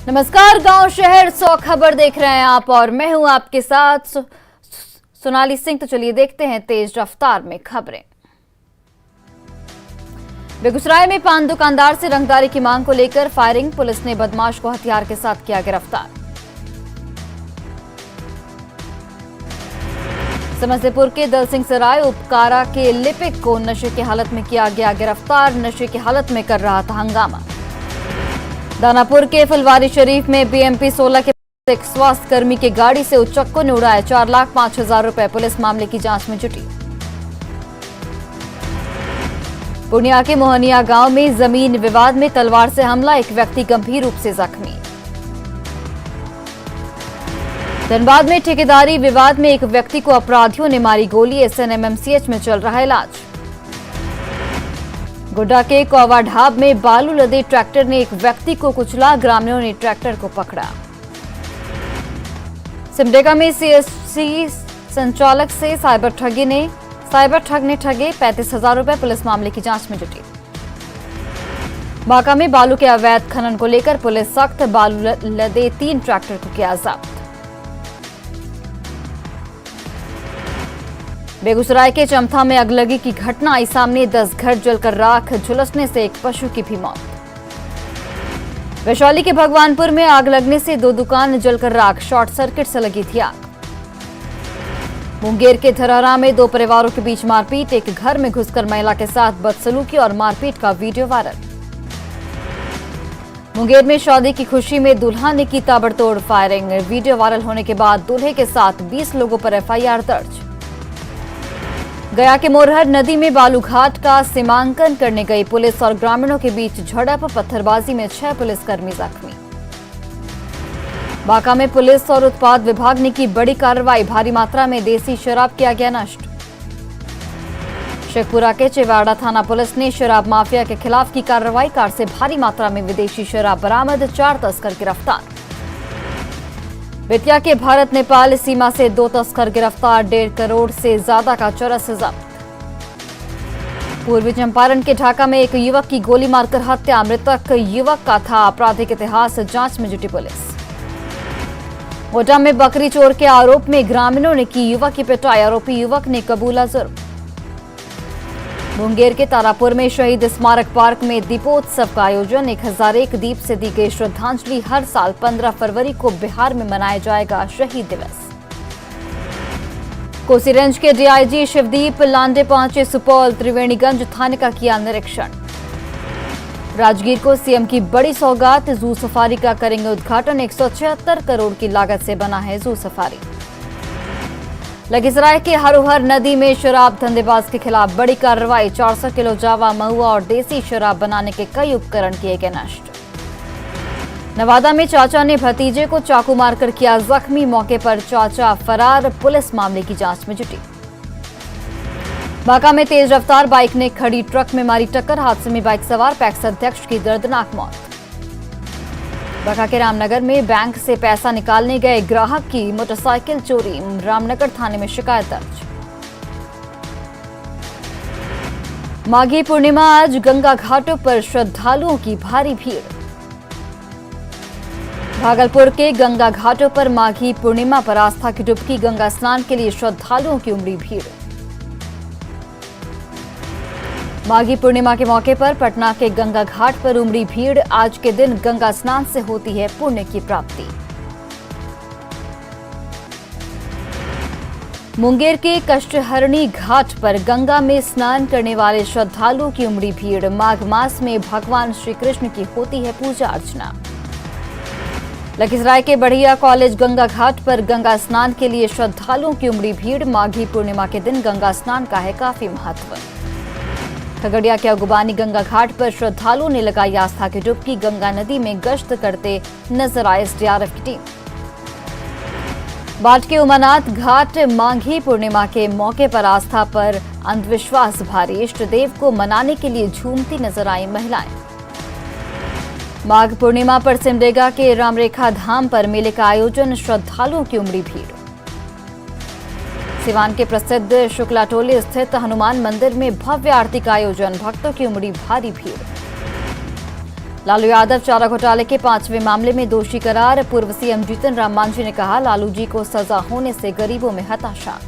नमस्कार, गांव शहर 100 खबर देख रहे हैं आप और मैं हूं आपके साथ सोनाली सिंह। तो चलिए देखते हैं तेज रफ्तार में खबरें। बेगूसराय में पान दुकानदार से रंगदारी की मांग को लेकर फायरिंग, पुलिस ने बदमाश को हथियार के साथ किया गिरफ्तार। समस्तीपुर के दल सिंह सराय उपकारा के लिपिक को नशे की हालत में किया गया गिरफ्तार, नशे की हालत में कर रहा था हंगामा। दानापुर के फुलवारी शरीफ में बीएमपी 16 के एक स्वास्थ्य कर्मी की गाड़ी से उच्चक्कों ने उड़ाए 4,05,000 रुपए, पुलिस मामले की जांच में जुटी। पूर्णिया के मोहनिया गांव में जमीन विवाद में तलवार से हमला, एक व्यक्ति गंभीर रूप से जख्मी। धनबाद में ठेकेदारी विवाद में एक व्यक्ति को अपराधियों ने मारी गोली, एसएनएमएमसीएच में चल रहा इलाज। गोड्डा के कौवाढाब में बालू लदे ट्रैक्टर ने एक व्यक्ति को कुचला, ग्रामीणों ने ट्रैक्टर को पकड़ा। सिमडेगा में सीएससी संचालक से साइबर ठग ने ठगे 35,000 रुपए, पुलिस मामले की जांच में जुटी। बांका में बालू के अवैध खनन को लेकर पुलिस सख्त, बालू लदे 3 ट्रैक्टर को किया जब्त। बेगूसराय के चमथा में अगलगी की घटना आई सामने, 10 घर जलकर राख, झुलसने से एक पशु की भी मौत। वैशाली के भगवानपुर में आग लगने से 2 दुकान जलकर राख, शॉर्ट सर्किट से लगी थी आग। मुंगेर के धरहरा में 2 परिवारों के बीच मारपीट, एक घर में घुसकर महिला के साथ बदसलूकी और मारपीट का वीडियो वायरल। मुंगेर में शादी की खुशी में दूल्हा ने की ताबड़तोड़ फायरिंग, वीडियो वायरल होने के बाद दूल्हे के साथ 20 लोगों पर एफआईआर दर्ज। गया के मोरहर नदी में बालू घाट का सीमांकन करने गई पुलिस और ग्रामीणों के बीच झड़प, पत्थरबाजी में 6 पुलिसकर्मी जख्मी। बांका में पुलिस और उत्पाद विभाग ने की बड़ी कार्रवाई, भारी मात्रा में देसी शराब किया गया नष्ट। शेखपुरा के चिवाड़ा थाना पुलिस ने शराब माफिया के खिलाफ की कार्रवाई, कार से भारी मात्रा में विदेशी शराब बरामद, 4 तस्कर गिरफ्तार। बेतिया के भारत नेपाल सीमा से 2 तस्कर गिरफ्तार, 1.5 करोड़ से ज्यादा का चरस जब्त। पूर्वी चंपारण के ढाका में एक युवक की गोली मारकर हत्या, मृतक युवक का था आपराधिक इतिहास, जांच में जुटी पुलिस। गोड्डा में बकरी चोर के आरोप में ग्रामीणों ने की युवक की पिटाई, आरोपी युवक ने कबूला जुर्म। मुंगेर के तारापुर में शहीद स्मारक पार्क में दीपोत्सव का आयोजन, 1001 दीप से दी गई श्रद्धांजलि, हर साल 15 फरवरी को बिहार में मनाया जाएगा शहीद दिवस। कोसी रेंज के डीआईजी शिवदीप लांडे पहुंचे सुपौल, त्रिवेणीगंज थाने का किया निरीक्षण। राजगीर को सीएम की बड़ी सौगात, जू सफारी का करेंगे उद्घाटन, 176 करोड़ की लागत से बना है जू सफारी। लखीसराय के हरोहर नदी में शराब धंधेबाज के खिलाफ बड़ी कार्रवाई, 400 किलो जावा, महुआ और देसी शराब बनाने के कई उपकरण किए गए नष्ट। नवादा में चाचा ने भतीजे को चाकू मारकर किया जख्मी, मौके पर चाचा फरार, पुलिस मामले की जांच में जुटी। बांका में तेज रफ्तार बाइक ने खड़ी ट्रक में मारी टक्कर, हादसे में बाइक सवार पैक्स अध्यक्ष की दर्दनाक मौत। बांका के रामनगर में बैंक से पैसा निकालने गए ग्राहक की मोटरसाइकिल चोरी, रामनगर थाने में शिकायत दर्ज। माघी पूर्णिमा, आज गंगा घाटों पर श्रद्धालुओं की भारी भीड़। भागलपुर के गंगा घाटों पर माघी पूर्णिमा पर आस्था की डुबकी, गंगा स्नान के लिए श्रद्धालुओं की उमड़ी भीड़। माघी पूर्णिमा के मौके पर पटना के गंगा घाट पर उमड़ी भीड़, आज के दिन गंगा स्नान से होती है पुण्य की प्राप्ति। मुंगेर के कष्टहरणी घाट पर गंगा में स्नान करने वाले श्रद्धालुओं की उमड़ी भीड़, माघ मास में भगवान श्री कृष्ण की होती है पूजा अर्चना। लखीसराय के बढ़िया कॉलेज गंगा घाट पर गंगा स्नान के लिए श्रद्धालुओं की उमड़ी भीड़, माघी पूर्णिमा के दिन गंगा स्नान का है काफी महत्व। खगड़िया के अगुबानी गंगा घाट पर श्रद्धालुओं ने लगाई आस्था की डुबकी, गंगा नदी में गश्त करते नजर आए एसडीआरएफ की टीम। बाट के उमानाथ घाट, माघी पूर्णिमा के मौके पर आस्था पर अंधविश्वास भारी, इष्ट देव को मनाने के लिए झूमती नजर आई महिलाएं। माघ पूर्णिमा पर सिमडेगा के रामरेखा धाम पर मेले का आयोजन, श्रद्धालुओं की उमड़ी भीड़। सिवान के प्रसिद्ध शुक्लाटोली स्थित हनुमान मंदिर में भव्य आरती का आयोजन, भक्तों की उमड़ी भारी भीड़। लालू यादव चारा घोटाले के 5वें मामले में दोषी करार। पूर्व सीएम जीतन राम मांझी ने कहा, लालू जी को सजा होने से गरीबों में हताशा।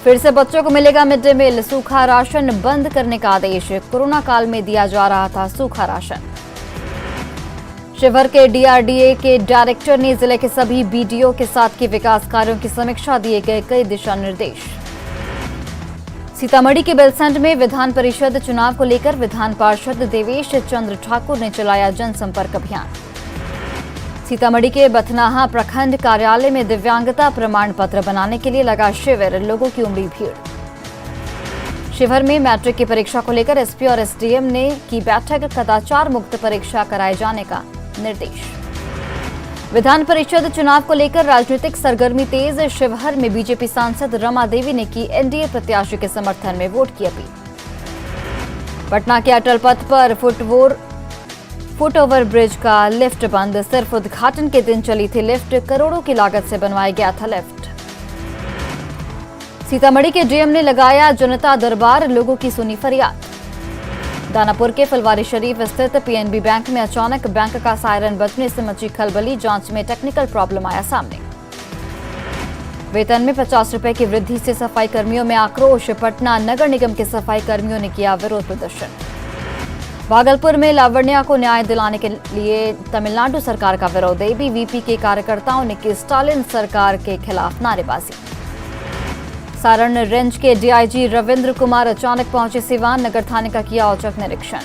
फिर से बच्चों को मिलेगा मिड डे मील। सूखा राशन बंद करने का आदेश। कोरोना काल में दिया जा रहा था सूखा राशन। शिवहर के डीआरडीए के डायरेक्टर ने जिले के सभी बीडीओ के साथ किए विकास कार्यों की समीक्षा, दिए गए कई दिशा निर्देश। सीतामढ़ी के बेलसंड में विधान परिषद चुनाव को लेकर विधान पार्षद देवेश चंद्र ठाकुर ने चलाया जनसंपर्क अभियान। सीतामढ़ी के बथनाहा प्रखंड कार्यालय में दिव्यांगता प्रमाण पत्र बनाने के लिए लगा शिविर, लोगों की उमड़ी भीड़। शिवहर में मैट्रिक की परीक्षा को लेकर एसपी और एसडीएम ने की बैठक, कदाचार मुक्त परीक्षा कराए जाने का निर्देश। विधान परिषद चुनाव को लेकर राजनीतिक सरगर्मी तेज। शिवहर में बीजेपी सांसद रमा देवी ने की एनडीए प्रत्याशी के समर्थन में वोट की अपील। पटना के अटल पथ पर फुट ओवर ब्रिज का लिफ्ट बंद। सिर्फ उद्घाटन के दिन चली थी लिफ्ट, करोड़ों की लागत से बनवाया गया था लिफ्ट। सीतामढ़ी के डीएम ने लगाया जनता दरबार, लोगों की सुनी फरियाद। दानापुर के फुलवारी शरीफ स्थित पीएनबी बैंक में अचानक बैंक का सायरन बजने से मची खलबली। जांच में टेक्निकल प्रॉब्लम आया सामने। वेतन में 50 रुपए की वृद्धि से सफाई कर्मियों में आक्रोश। पटना नगर निगम के सफाई कर्मियों ने किया विरोध प्रदर्शन। भागलपुर में लावण्या को न्याय दिलाने के लिए तमिलनाडु सरकार का विरोध। एबीवीपी के कार्यकर्ताओं ने की स्टालिन सरकार के खिलाफ नारेबाजी। सारण रेंज के डीआईजी रविंद्र कुमार अचानक पहुंचे सिवान। नगर थाने का किया औचक निरीक्षण।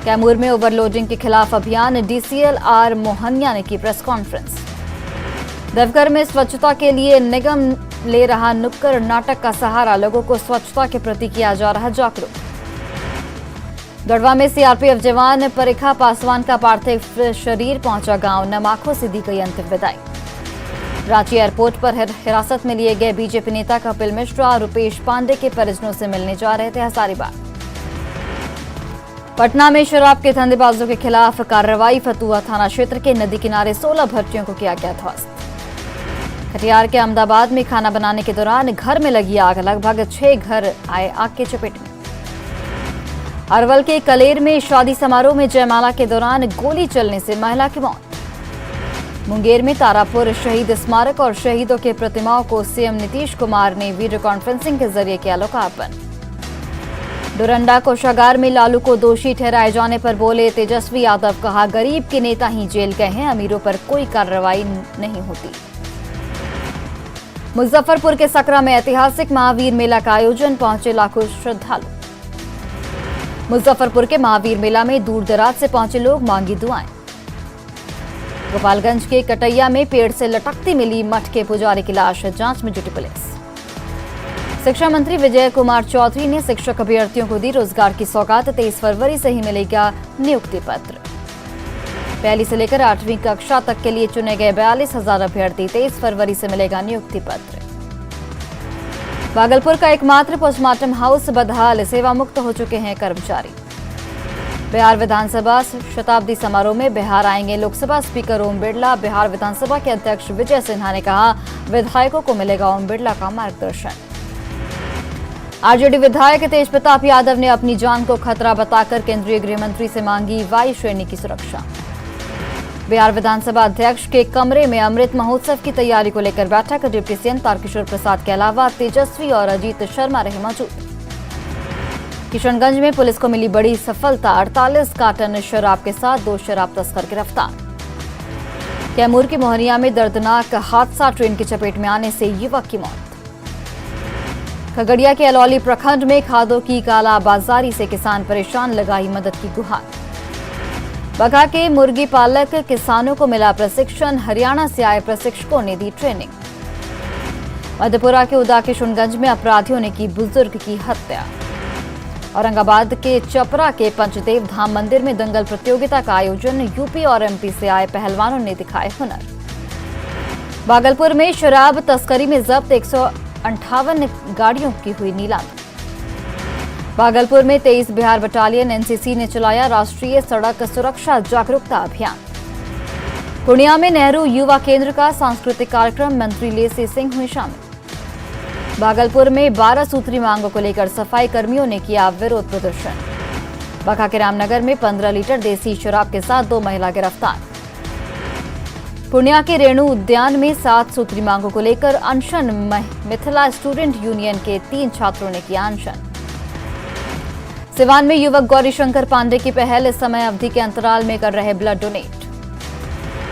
कैमूर में ओवरलोडिंग के खिलाफ अभियान। डीसीएल आर मोहनिया ने की प्रेस कॉन्फ्रेंस। देवघर में स्वच्छता के लिए निगम ले रहा नुक्कड़ नाटक का सहारा। लोगों को स्वच्छता के प्रति किया जा रहा जागरूक। गढ़वा में सीआरपीएफ जवान परेखा पासवान का पार्थिव शरीर पहुंचा गांव। नम आंखों से दी गई अंतिम विदाई। रांची एयरपोर्ट पर हिरासत में लिए गए बीजेपी नेता कपिल मिश्रा रुपेश पांडे के परिजनों से मिलने जा रहे थे हजारीबाग। पटना में शराब के धंधेबाजों के खिलाफ कार्रवाई। फतुहा थाना क्षेत्र के नदी किनारे 16 भट्टियों को किया गया ध्वस्त। कटिहार के अहमदाबाद में खाना बनाने के दौरान घर में लगी आग। लगभग 6 घर आए आग की चपेट में। अरवल के कलेर में शादी समारोह में जयमाला के दौरान गोली चलने से महिला की मौत। मुंगेर में तारापुर शहीद स्मारक और शहीदों के प्रतिमाओं को सीएम नीतीश कुमार ने वीडियो कॉन्फ्रेंसिंग के जरिए किया लोकार्पण। डोरंडा कोषागार में लालू को दोषी ठहराए जाने पर बोले तेजस्वी यादव, कहा गरीब के नेता ही जेल गए हैं, अमीरों पर कोई कार्रवाई नहीं होती। मुजफ्फरपुर के सकरा में ऐतिहासिक महावीर मेला का आयोजन, पहुंचे लाखों श्रद्धालु। मुजफ्फरपुर के महावीर मेला में दूर दराज से पहुंचे लोग, मांगी दुआएं। गोपालगंज के कटैया में पेड़ से लटकती मिली मठ के पुजारी की लाश। जांच में जुटी पुलिस। शिक्षा मंत्री विजय कुमार चौधरी ने शिक्षक अभ्यर्थियों को दी रोजगार की सौगात। 23 फरवरी से ही मिलेगा नियुक्ति पत्र। पहली से लेकर 8वीं कक्षा तक के लिए चुने गए 42,000 अभ्यर्थी। 23 फरवरी से मिलेगा नियुक्ति पत्र। भागलपुर का एकमात्र पोस्टमार्टम हाउस बदहाल, सेवा मुक्त हो चुके हैं कर्मचारी। बिहार विधानसभा शताब्दी समारोह में बिहार आएंगे लोकसभा स्पीकर ओम बिरला। बिहार विधानसभा के अध्यक्ष विजय सिन्हा ने कहा, विधायकों को मिलेगा ओम बिरला का मार्गदर्शन। आरजेडी विधायक तेज प्रताप यादव ने अपनी जान को खतरा बताकर केंद्रीय गृह मंत्री से मांगी वायु श्रेणी की सुरक्षा। बिहार विधानसभा अध्यक्ष के कमरे में अमृत महोत्सव की तैयारी को लेकर बैठक। डिप्टी सीएम तारकिशोर प्रसाद के अलावा तेजस्वी और अजीत शर्मा रहे मौजूद। किशनगंज में पुलिस को मिली बड़ी सफलता, 48 कार्टन शराब के साथ 2 शराब तस्कर गिरफ्तार। कैमूर की मोहनिया में दर्दनाक हादसा, ट्रेन की चपेट में आने से युवक की मौत। खगड़िया के अलौली प्रखंड में खादों की कालाबाजारी से किसान परेशान, लगाई मदद की गुहार। बघा के मुर्गी पालक किसानों को मिला प्रशिक्षण, हरियाणा से आए प्रशिक्षकों ने दी ट्रेनिंग। मधेपुरा के उदा किशनगंज में अपराधियों ने की बुजुर्ग की हत्या। औरंगाबाद के चपरा के पंचदेव धाम मंदिर में दंगल प्रतियोगिता का आयोजन, यूपी और एमपी से आए पहलवानों ने दिखाए हुनर। भागलपुर में शराब तस्करी में जब्त 158 गाड़ियों की हुई नीलामी। भागलपुर में 23 बिहार बटालियन एनसीसी ने चलाया राष्ट्रीय सड़क सुरक्षा जागरूकता अभियान। पूर्णिया में नेहरू युवा केंद्र का सांस्कृतिक कार्यक्रम, मंत्री लेसी सिंह हुए शामिल। भागलपुर में 12 सूत्री मांगों को लेकर सफाई कर्मियों ने किया विरोध प्रदर्शन। बांका के रामनगर में 15 लीटर देसी शराब के साथ 2 महिला गिरफ्तार। पूर्णिया के रेणु उद्यान में 7 सूत्री मांगों को लेकर अनशन, मिथिला स्टूडेंट यूनियन के 3 छात्रों ने किया अनशन। सिवान में युवक गौरीशंकर पांडे की पहल, इस समय अवधि के अंतराल में कर रहे ब्लड डोनेट।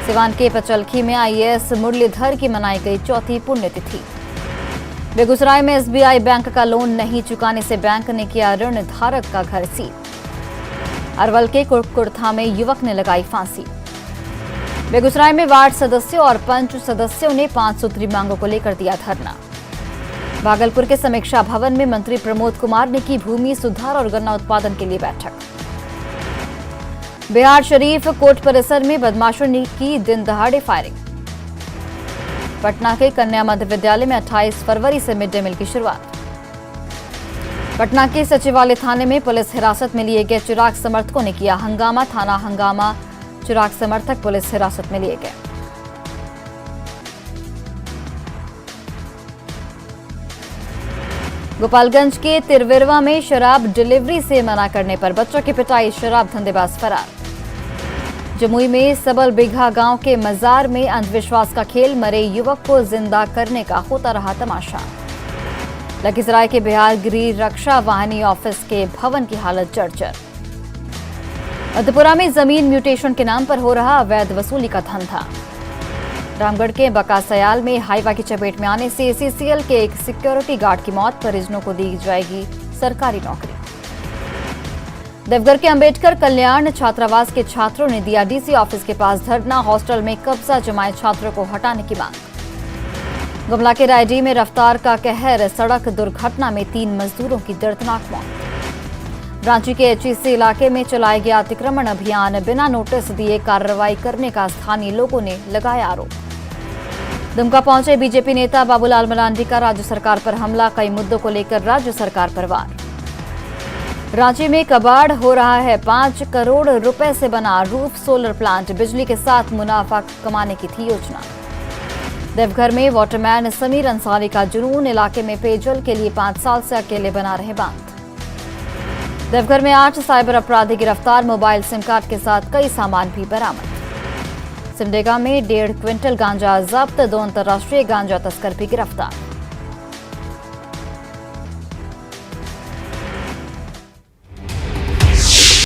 सिवान के पचलखी में आईएएस मुरलीधर की मनाई गई 4थी पुण्यतिथि। बेगूसराय में एसबीआई बैंक का लोन नहीं चुकाने से बैंक ने किया ऋण धारक का घर सील। अरवल के कुड़कुड़था में युवक ने लगाई फांसी। बेगूसराय में वार्ड सदस्यों और पंच सदस्यों ने 5 सूत्री मांगों को लेकर दिया धरना। भागलपुर के समीक्षा भवन में मंत्री प्रमोद कुमार ने की भूमि सुधार और गन्ना उत्पादन के लिए बैठक। बिहार शरीफ कोर्ट परिसर में बदमाशों ने की दिन दहाड़े फायरिंग। पटना के कन्या मध्य विद्यालय में 28 फरवरी से मिड डे मील की शुरुआत। पटना के सचिवालय थाने में पुलिस हिरासत में लिए गए चिराग समर्थकों ने किया हंगामा। थाना हंगामा, चिराग समर्थक पुलिस हिरासत में लिए गए। गोपालगंज के तिरविरवा में शराब डिलीवरी से मना करने पर बच्चों की पिटाई, शराब धंधेबाज फरार। जमुई में सबल बिघा गांव के मजार में अंधविश्वास का खेल, मरे युवक को जिंदा करने का होता रहा तमाशा। लखीसराय के बिहार गृह रक्षा वाहिनी ऑफिस के भवन की हालत जर्जर। मधुपुरा में जमीन म्यूटेशन के नाम पर हो रहा अवैध वसूली का धंधा। रामगढ़ के बकासयाल में हाईवा की चपेट में आने से सीसीएल के एक सिक्योरिटी गार्ड की मौत, परिजनों को दी जाएगी सरकारी नौकरी। देवघर के अंबेडकर कल्याण छात्रावास के छात्रों ने दिया डीसी ऑफिस के पास धरना, हॉस्टल में कब्जा जमाए छात्रों को हटाने की मांग। गुमला के रायडीह में रफ्तार का कहर, सड़क दुर्घटना में 3 मजदूरों की दर्दनाक मौत। रांची के एचईसी इलाके में चलाया गया अतिक्रमण अभियान, बिना नोटिस दिए कार्रवाई करने का स्थानीय लोगों ने लगाया आरोप। दुमका पहुंचे बीजेपी नेता बाबूलाल मरांडी का राज्य सरकार पर हमला, कई मुद्दों को लेकर राज्य सरकार पर वार। रांची में कबाड़ हो रहा है, 5 करोड़ रुपए से बना रूफ सोलर प्लांट, बिजली के साथ मुनाफा कमाने की थी योजना। देवघर में वाटरमैन समीर अंसारी का जुनून, इलाके में पेयजल के लिए 5 साल से अकेले बना रहे बांध। देवघर में 8 साइबर अपराधी गिरफ्तार, मोबाइल सिम कार्ड के साथ कई सामान भी बरामद। सिमडेगा में 1.5 क्विंटल गांजा जब्त, 2 अंतर्राष्ट्रीय गांजा तस्कर भी गिरफ्तार।